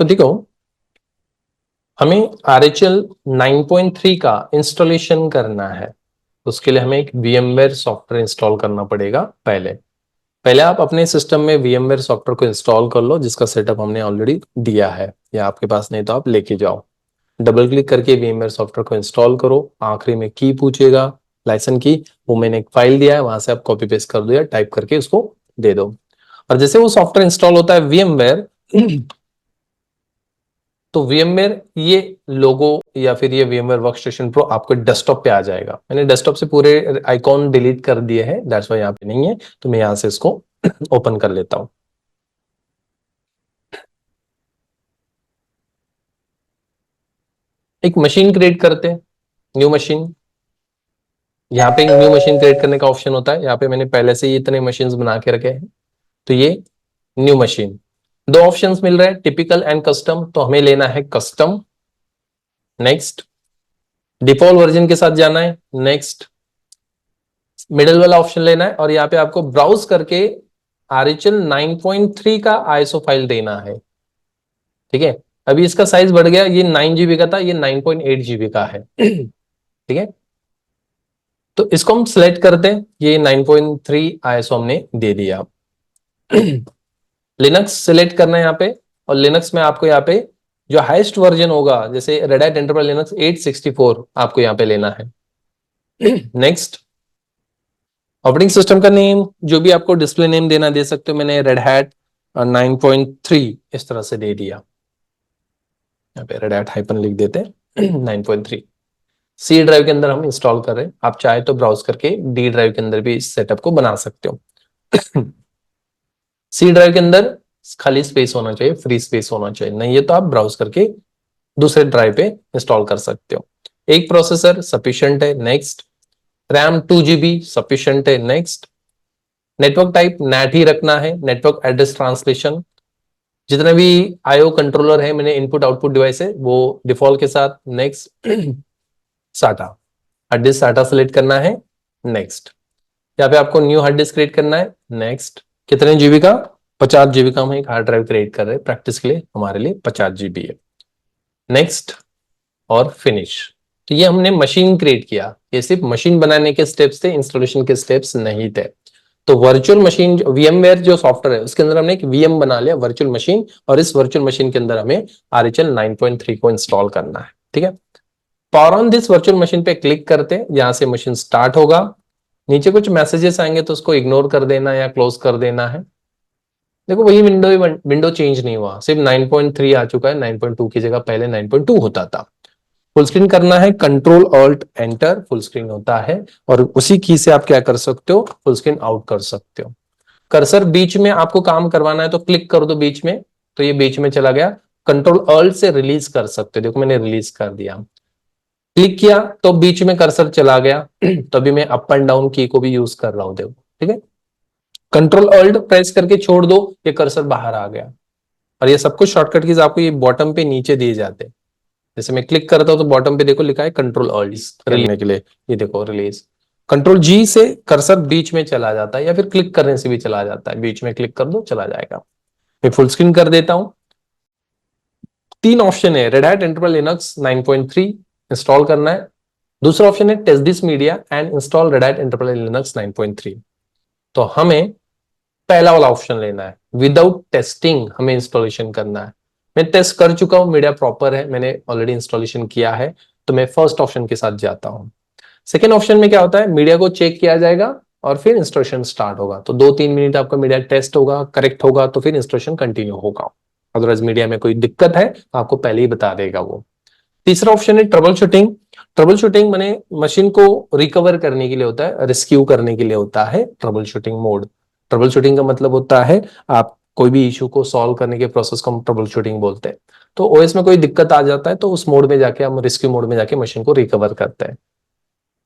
तो देखो, हमें RHEL 9.3 का इंस्टॉलेशन करना है। उसके लिए हमें एक VMware सॉफ्टवेयर इंस्टॉल करना पड़ेगा। पहले आप अपने सिस्टम में VMware सॉफ्टवेयर को इंस्टॉल कर लो, जिसका सेटअप हमने ऑलरेडी दिया है, या आपके पास नहीं तो आप लेके जाओ। डबल क्लिक करके VMware सॉफ्टवेयर को इंस्टॉल करो। आखिरी में की पूछेगा, लाइसेंस की, वो मैंने एक फाइल दिया है, वहां से आप कॉपी पेस्ट कर दो या टाइप करके उसको दे दो। और जैसे वो सॉफ्टवेयर इंस्टॉल होता है VMware, तो VMware ये लोगो या फिर ये VMware वर्कस्टेशन प्रो आपको डेस्कटॉप पे आ जाएगा। मैंने डेस्कटॉप से पूरे आइकॉन डिलीट कर दिए हैं, दैट्स व्हाई यहाँ पे नहीं है, तो मैं यहां से इसको ओपन कर लेता हूं। एक मशीन क्रिएट करते हैं, न्यू मशीन। यहाँ पे न्यू मशीन क्रिएट करने का ऑप्शन होता है। यहाँ पे मैंने पहले से ही इतने मशीन बना के रखे हैं, तो ये न्यू मशीन। दो ऑप्शंस मिल रहे हैं, टिपिकल एंड कस्टम, तो हमें लेना है कस्टम। नेक्स्ट, डिफॉल्ट वर्जन के साथ जाना है। नेक्स्ट, मिडिल वाला ऑप्शन लेना है और यहाँ पे आपको ब्राउज करके RHEL 9.3 का ISO फाइल देना है। ठीक है, अभी इसका साइज बढ़ गया, ये 9 GB का था, ये 9.8 GB का है। ठीक है, तो इसको हम सिलेक्ट करते हैं, ये 9.3 ISO हमने दे दिया। लिनक्स सिलेक्ट करना है यहाँ पे, और लिनक्स में आपको यहाँ पे जो हाईएस्ट वर्जन होगा, जैसे रेड हैट एंटरप्राइज लिनक्स 864 आपको यहाँ पे लेना है। नेक्स्ट, ऑपरेटिंग सिस्टम का नेम जो भी आपको डिस्प्ले नेम देना दे सकते हो। मैंने रेड हैट 9.3 इस तरह से दे दिया, यहाँ पे रेड हैट हाइपन लिख देते हैं 9.3। सी ड्राइव के अंदर हम इंस्टॉल कर रहे हैं, आप चाहे तो ब्राउज करके डी ड्राइव के अंदर भी इस सेटअप को बना सकते हो। सी ड्राइव के अंदर खाली स्पेस होना चाहिए, फ्री स्पेस होना चाहिए, नहीं है तो आप ब्राउज करके दूसरे ड्राइव पे इंस्टॉल कर सकते हो। एक प्रोसेसर सफिशिएंट है। नेक्स्ट, रैम 2 GB सफिशिएंट है। नेक्स्ट, नेटवर्क टाइप NAT ही रखना है, नेटवर्क एड्रेस ट्रांसलेशन। जितने भी IO कंट्रोलर है, मैंने इनपुट आउटपुट डिवाइस है, वो डिफॉल्ट के साथ। नेक्स्ट, साटा हार्ड डिस्क साटा सेलेक्ट करना है। नेक्स्ट, यहाँ पे आपको न्यू हार्ड डिस्क क्रिएट करना है। नेक्स्ट, कितने GB का? 50 GB का हम एक हार्ड ड्राइव क्रिएट कर रहे हैं, प्रैक्टिस के लिए हमारे लिए 50 GB है। नेक्स्ट और फिनिश। तो ये हमने मशीन क्रिएट किया, ये सिर्फ मशीन बनाने के स्टेप्स थे, इंस्टॉलेशन के स्टेप्स नहीं थे। तो वर्चुअल मशीन VMware जो सॉफ्टवेयर है उसके अंदर हमने एक VM बना लिया, वर्चुअल मशीन, और इस वर्चुअल मशीन के अंदर हमें RHEL 9.3 को इंस्टॉल करना है। ठीक है, power on this virtual machine पे क्लिक करते हैं, यहां से मशीन स्टार्ट होगा। नीचे कुछ मैसेजेस आएंगे तो उसको इग्नोर कर देना या क्लोज कर देना है। देखो वही विंडो चेंज नहीं हुआ, सिर्फ 9.3 आ चुका है, 9.2 की जगह पहले 9.2 होता था। फुल स्क्रीन करना है, control alt enter full screen होता है, और उसी की से आप क्या कर सकते हो, फुल स्क्रीन आउट कर सकते हो। कर्सर बीच में आपको काम करवाना है तो क्लिक कर दो बीच में, तो ये बीच में चला गया। कंट्रोल ऑल्ट से रिलीज कर सकते हो, देखो मैंने रिलीज कर दिया। क्लिक किया तो बीच में कर्सर चला गया। तो अभी मैं अप एंड डाउन की को भी यूज कर रहा हूं, देखो। ठीक है, कंट्रोल ऑल्ट प्रेस करके छोड़ दो, ये कर्सर बाहर आ गया। और ये सब कुछ शॉर्टकट कीज आपको ये बॉटम पे नीचे दिए जाते हैं। जैसे मैं क्लिक करता हूं तो बॉटम पे देखो लिखा है कंट्रोल ऑल्ट करने के लिए, ये देखो रिलीज। कंट्रोल G से कर्सर बीच में चला जाता है, या फिर क्लिक करने से भी चला जाता है, बीच में क्लिक कर दो चला जाएगा। मैं फुल स्क्रीन कर देता हूं। तीन ऑप्शन है, Red Hat Enterprise Linux 9.3 install करना है। दूसरा ऑप्शन है test this media and install Red Hat Enterprise Linux 9.3। तो हमें पहला वाला ऑप्शन लेना है, विदाउट टेस्टिंग हमें इंस्टॉलेशन करना है। मैं टेस्ट कर चुका हूं, मीडिया प्रॉपर है, मैंने ऑलरेडी इंस्टॉलेशन किया है, तो मैं फर्स्ट ऑप्शन के साथ जाता हूं। सेकेंड ऑप्शन में क्या होता है, मीडिया को चेक किया जाएगा और फिर इंस्टॉलेशन स्टार्ट होगा। तो 2-3 मिनट आपका मीडिया टेस्ट होगा, करेक्ट होगा तो फिर इंस्टॉलेशन कंटिन्यू होगा। अदरवाइज मीडिया में कोई दिक्कत है तो आपको पहले ही बता देगा वो। तीसरा ऑप्शन है ट्रबल शूटिंग। ट्रबल शूटिंग माने मशीन को रिकवर करने के लिए होता है, रेस्क्यू करने के लिए होता है trouble shooting mode. Trouble shooting का मतलब होता है आप कोई भी इशू को सॉल्व करने के प्रोसेस को हम ट्रबल शूटिंग बोलते हैं। तो OS में कोई दिक्कत आ जाता है तो उस मोड में जाके हम रेस्क्यू मोड में जाके मशीन को रिकवर करते हैं।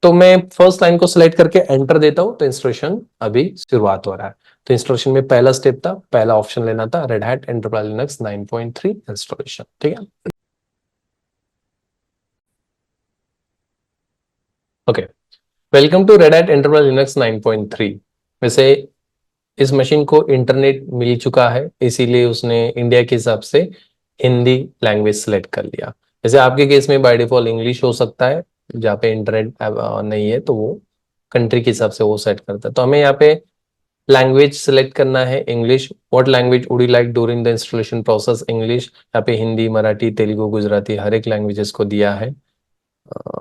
तो मैं फर्स्ट लाइन को सिलेक्ट करके एंटर देता हूं, तो इंस्टॉलेशन अभी शुरुआत हो रहा है। तो इंस्टॉलेशन में पहला स्टेप था, पहला ऑप्शन लेना था Red Hat Enterprise Linux 9.3 installation. ठीक है, okay, welcome to Red Hat Enterprise Linux 9.3। वैसे इस मशीन को इंटरनेट मिल चुका है, इसीलिए उसने इंडिया के हिसाब से हिंदी लैंग्वेज सेलेक्ट कर लिया। जैसे आपके केस में बाय डिफॉल्ट इंग्लिश हो सकता है, जहाँ पे इंटरनेट नहीं है तो वो कंट्री के हिसाब से वो सेट करता है। तो हमें यहाँ पे लैंग्वेज सेलेक्ट करना है English. What language would you like during the installation process, English. यहाँ पे हिंदी, मराठी, तेलुगु, गुजराती हर एक लैंग्वेजेस को दिया है।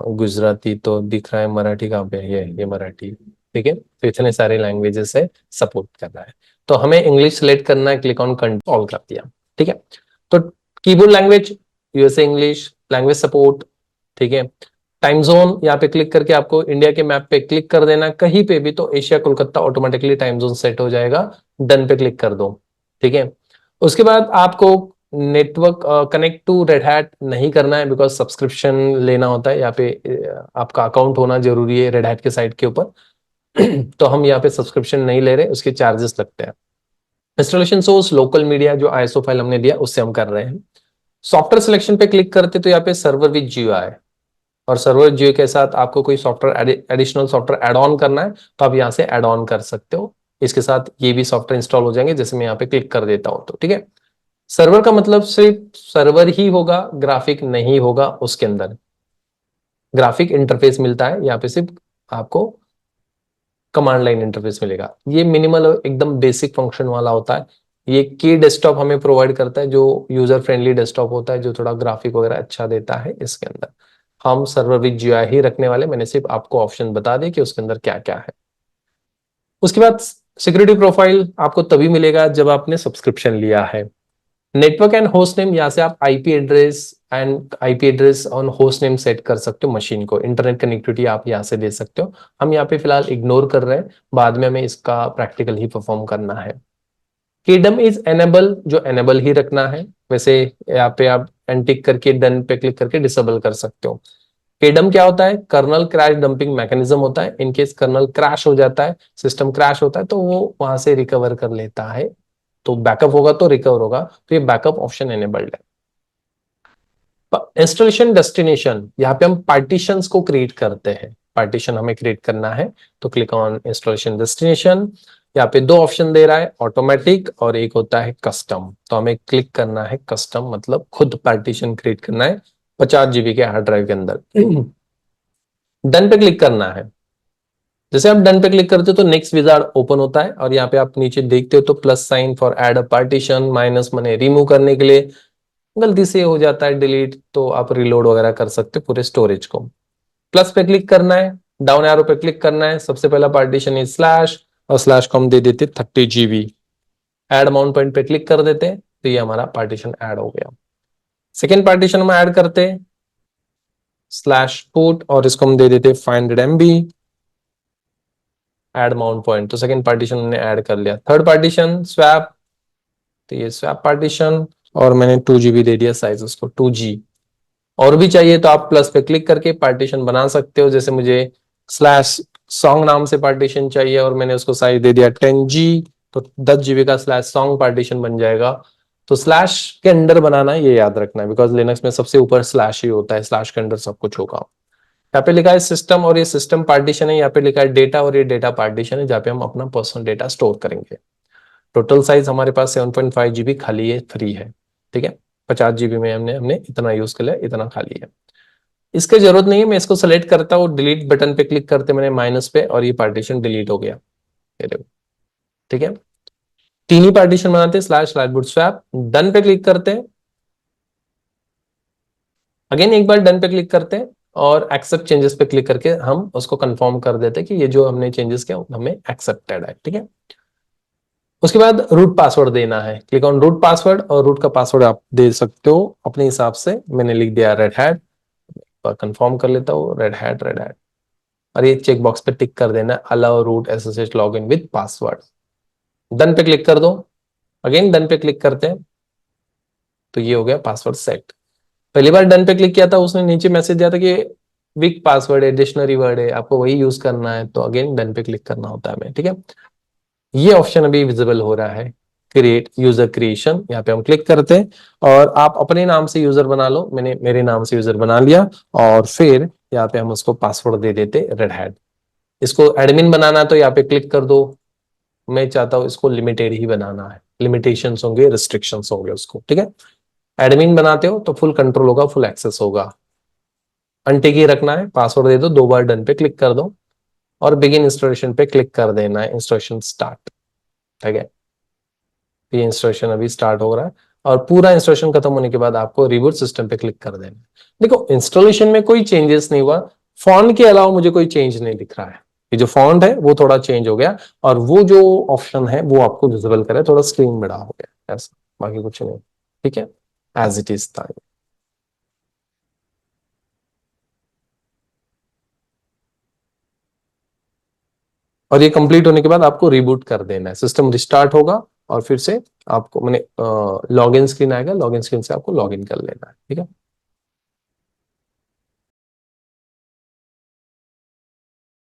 गुजराती तो दिख रहा है, मराठी कहाँ पे है? ये मराठी, ठीक है। तो इतने सारे लैंग्वेजेस है, सपोर्ट कर रहा है। तो हमें इंग्लिश सेलेक्ट करना है, क्लिक ऑन कंट्रोल कर दिया, ठीक है। तो keyboard language USA English, language support, ठीक है। टाइम जोन यहाँ पे क्लिक करके आपको इंडिया के मैप पे क्लिक कर देना कहीं पे भी, तो Asia Kolkata automatically time zone set हो जाएगा। डन पे क्लिक कर दो, ठीक है। उसके बाद आपको network connect to Red Hat नहीं करना है, बिकॉज सब्सक्रिप्शन लेना होता है यहाँ पे। आपका अकाउंट होना जरूरी है रेड हैट के साइट के ऊपर। तो हम यहाँ पे सब्सक्रिप्शन नहीं ले रहे, उसके चार्जेस लगते हैं। इंस्टॉलेशन सोर्स लोकल मीडिया, जो आईएसओ फाइल हमने दिया उससे हम कर रहे हैं। सॉफ्टवेयर सिलेक्शन पे क्लिक करते तो यहाँ पे सर्वर विद जियो आए, और सर्वर जियो के साथ आपको कोई software additional software add on करना है तो आप यहाँ से ऐड ऑन कर सकते हो। इसके साथ ये भी सॉफ्टवेयर इंस्टॉल हो जाएंगे, जैसे मैं यहाँ पे क्लिक कर देता हूँ तो, ठीक है। सर्वर का मतलब सिर्फ सर्वर ही होगा, ग्राफिक नहीं होगा उसके अंदर। ग्राफिक इंटरफेस मिलता है यहाँ पे, सिर्फ आपको कमांड लाइन इंटरफेस मिलेगा। ये मिनिमल एकदम बेसिक फंक्शन वाला होता है। ये की डेस्कटॉप हमें प्रोवाइड करता है, जो यूजर फ्रेंडली डेस्कटॉप होता है, जो थोड़ा ग्राफिक वगैरह अच्छा देता है। इसके अंदर हम सर्वर विद जीयूआई ही रखने वाले, मैंने सिर्फ आपको ऑप्शन बता दिए कि उसके अंदर क्या क्या है। उसके बाद सिक्योरिटी प्रोफाइल आपको तभी मिलेगा जब आपने सब्सक्रिप्शन लिया है। नेटवर्क एंड होस्ट नेम, यहाँ से आप IP address on host name set कर सकते हो मशीन को। इंटरनेट कनेक्टिविटी आप यहाँ से दे सकते हो। हम यहाँ पे फिलहाल इग्नोर कर रहे हैं, बाद में हमें इसका प्रैक्टिकल ही परफॉर्म करना है। कीडम इज एनेबल, जो एनेबल ही रखना है। वैसे यहाँ पे आप एंटिक करके डन पे क्लिक करके डिसेबल कर सकते हो। केडम क्या होता है? कर्नल क्रैश डंपिंग मैकेनिज्म होता है। इनकेस कर्नल क्रैश हो जाता है, सिस्टम क्रैश होता है, तो वो वहां से रिकवर कर लेता है। तो बैकअप होगा तो रिकवर होगा, तो ये बैकअप ऑप्शन एनेबल्ड है। इंस्टॉलेशन डेस्टिनेशन, यहाँ पे हम पार्टीशंस को क्रिएट करते हैं। पार्टीशन हमें क्रिएट करना है, तो क्लिक ऑन इंस्टॉलेशन डेस्टिनेशन। यहाँ पे दो ऑप्शन दे रहा है, ऑटोमेटिक और एक होता है कस्टम। तो हमें क्लिक करना है कस्टम, मतलब खुद पार्टीशन क्रिएट करना है 50 GB के हार्ड ड्राइव के अंदर। डन पे क्लिक करना है। जैसे आप डन पे क्लिक करते हो तो नेक्स्ट विजार्ड ओपन होता है, और यहाँ पे आप नीचे देखते हो तो plus sign for add a partition, minus मने रिमूव करने के लिए। गलती से हो जाता है डिलीट, तो आप रिलोड वगैरह कर सकते हो पूरे स्टोरेज को। प्लस पे क्लिक करना है, डाउन एरो पे क्लिक करना है। सबसे पहला पार्टीशन इज स्लैश, और स्लैश को हम दे देते 30 GB। एड माउंट पॉइंट पे क्लिक कर देते, तो ये हमारा पार्टीशन ऐड हो गया। सेकेंड पार्टीशन हम ऐड करते स्लैश पुट, और इसको हम दे देते 500 MB। एड माउंट पॉइंट, तो सेकंड पार्टीशन हमने ऐड कर लिया। थर्ड पार्टीशन स्वैप, तो ये स्वैप पार्टीशन, और मैंने 2 GB दे दिया साइज उसको 2G। और भी चाहिए तो आप प्लस पे क्लिक करके पार्टीशन बना सकते हो। जैसे मुझे स्लैश सॉन्ग नाम से पार्टीशन चाहिए, और मैंने उसको साइज दे दिया 10G, तो 10 GB का स्लैश सॉन्ग पार्टीशन बन जाएगा। तो स्लैश के अंडर बनाना है, ये याद रखना है, बिकॉज लिनक्स में सबसे ऊपर स्लैश ही होता है, स्लैश के अंडर सब कुछ होगा। यहाँ पे लिखा है सिस्टम, और ये सिस्टम पार्टीशन है। यहाँ पे लिखा है डेटा, और ये डेटा पार्टीशन है, जहाँ पे हम अपना पर्सनल डेटा स्टोर करेंगे। टोटल साइज हमारे पास 7.5 GB खाली है, फ्री है, ठीक है। 50 GB में हमने हमने इतना यूज कर लिया, इतना खाली है। इसकी जरूरत नहीं है, मैं इसको सेलेक्ट करता हूँ, डिलीट बटन पे क्लिक करते मैंने माइनस पे, और ये पार्टीशन डिलीट हो गया, ये देखो, ठीक है। तीन ही पार्टीशन बनाते हैं, स्लैश स्लैश बूटस्ट्रैप। डन पे क्लिक करते हैं, अगेन एक बार डन पे क्लिक करते हैं, और एक्सेप्ट चेंजेस पे क्लिक करके हम उसको कंफर्म कर देते हैं कि ये जो हमने चेंजेस किया हमें एक्सेप्टेड है, ठीक है। उसके बाद रूट पासवर्ड देना है, क्लिक ऑन रूट पासवर्ड, और रूट का पासवर्ड आप दे सकते हो अपने हिसाब से। मैंने लिख दिया रेड हैट, कंफर्म कर लेता हूँ, रेड हैट रेड हैट। और ये चेक बॉक्स पे टिक कर देना, allow root SSH login with password. Done पे क्लिक कर दो, अगेन डन पे क्लिक करते हैं, तो ये हो गया पासवर्ड सेट। पहली बार डन पे क्लिक किया था, उसने नीचे मैसेज दिया था कि वीक पासवर्ड है, डिक्शनरी वर्ड है, आपको वही यूज करना है। तो अगेन डन पे क्लिक करना होता है हमें, ठीक है। ये ऑप्शन अभी विजिबल हो रहा है, क्रिएट यूजर क्रिएशन। यहाँ पे हम क्लिक करते हैं, और आप अपने नाम से यूजर बना लो। मैंने मेरे नाम से यूजर बना लिया, और फिर यहाँ पे हम उसको पासवर्ड दे देते रेड हैट। इसको एडमिन बनाना है तो यहाँ पे क्लिक कर दो। मैं चाहता हूँ इसको लिमिटेड ही बनाना है, लिमिटेशंस होंगे, रिस्ट्रिक्शंस होंगे उसको, ठीक है। एडमिन बनाते हो तो फुल कंट्रोल होगा, फुल एक्सेस होगा। अनटिक ही रखना है, पासवर्ड दे दो, 2 बार डन पे क्लिक कर दो और बिगिन इंस्टॉलेशन पे क्लिक कर देना है, इंस्टॉलेशन स्टार्ट। ठीक है, ये इंस्टॉलेशन अभी स्टार्ट हो रहा है और पूरा इंस्टॉलेशन खत्म होने के बाद आपको रिबूट सिस्टम पे क्लिक कर देना है। देखो इंस्टॉलेशन में कोई चेंजेस नहीं हुआ, फॉन्ट के अलावा मुझे कोई चेंज नहीं दिख रहा है। ये जो फॉन्ट है वो थोड़ा चेंज हो गया और वो जो ऑप्शन है वो आपको विजिबल करे, थोड़ा स्क्रीन बड़ा हो गया ऐसा, बाकी कुछ नहीं। ठीक है, एज इट इज था। और ये कंप्लीट होने के बाद आपको रिबूट कर देना है, सिस्टम रिस्टार्ट होगा और फिर से आपको मैंने लॉगिन स्क्रीन आएगा, लॉगिन स्क्रीन से आपको लॉगिन कर लेना है। ठीक है।